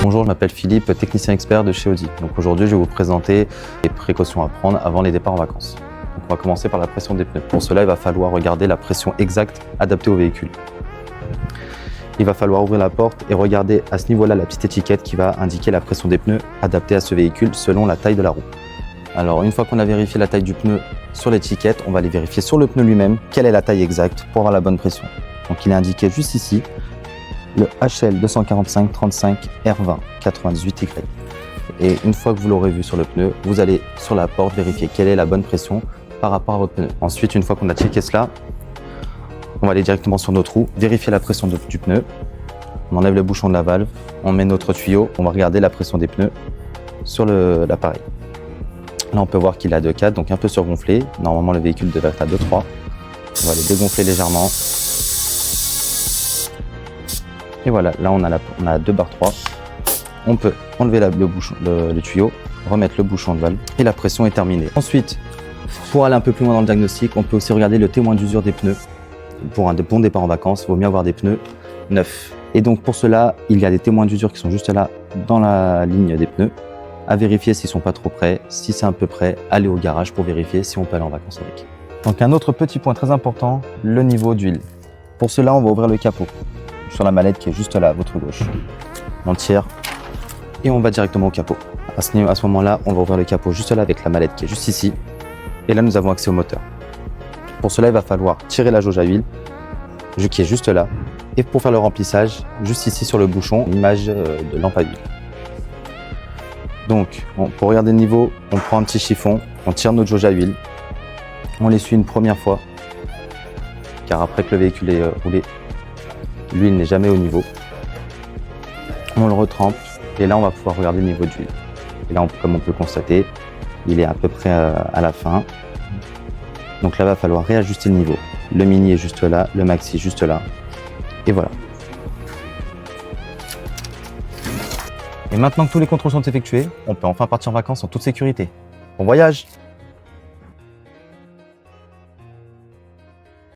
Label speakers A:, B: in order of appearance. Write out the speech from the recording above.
A: Bonjour, je m'appelle Philippe, technicien expert de chez Audi. Donc aujourd'hui, je vais vous présenter les précautions à prendre avant les départs en vacances. Donc on va commencer par la pression des pneus. Pour cela, il va falloir regarder la pression exacte adaptée au véhicule. Il va falloir ouvrir la porte et regarder à ce niveau-là la petite étiquette qui va indiquer la pression des pneus adaptée à ce véhicule selon la taille de la roue. Alors une fois qu'on a vérifié la taille du pneu sur l'étiquette, on va aller vérifier sur le pneu lui-même quelle est la taille exacte pour avoir la bonne pression. Donc il est indiqué juste ici, le HL 245 35 R20 98Y. Et une fois que vous l'aurez vu sur le pneu, vous allez sur la porte vérifier quelle est la bonne pression par rapport à votre pneu. Ensuite, une fois qu'on a checké cela, on va aller directement sur notre roue, vérifier la pression du pneu. On enlève le bouchon de la valve, on met notre tuyau, on va regarder la pression des pneus sur l'appareil. Là, on peut voir qu'il est à 2,4, donc un peu surgonflé. Normalement, le véhicule devrait être à 2,3. On va les dégonfler légèrement. Et voilà, là on a 2 barres 3. On peut enlever le tuyau, remettre le bouchon de valve et la pression est terminée. Ensuite, pour aller un peu plus loin dans le diagnostic, on peut aussi regarder le témoin d'usure des pneus. Pour un bon départ en vacances, il vaut mieux avoir des pneus neufs. Et donc pour cela, il y a des témoins d'usure qui sont juste là dans la ligne des pneus. À vérifier s'ils ne sont pas trop près. Si c'est un peu près, allez au garage pour vérifier si on peut aller en vacances avec. Donc un autre petit point très important, le niveau d'huile. Pour cela, on va ouvrir le capot sur la mallette qui est juste là à votre gauche. On tire et on va directement au capot. À ce moment-là, on va ouvrir le capot juste là avec la mallette qui est juste ici. Et là, nous avons accès au moteur. Pour cela, il va falloir tirer la jauge à huile qui est juste là. Et pour faire le remplissage, juste ici sur le bouchon, l'image de lampe à huile. Donc, pour regarder le niveau, on prend un petit chiffon, on tire notre jauge à huile, on l'essuie une première fois, car après que le véhicule est roulé, l'huile n'est jamais au niveau. On le retrempe et là, on va pouvoir regarder le niveau d'huile. Et là, comme on peut le constater, il est à peu près à la fin. Donc là, il va falloir réajuster le niveau. Le mini est juste là, le maxi juste là. Et voilà. Et maintenant que tous les contrôles sont effectués, on peut enfin partir en vacances en toute sécurité. Bon voyage!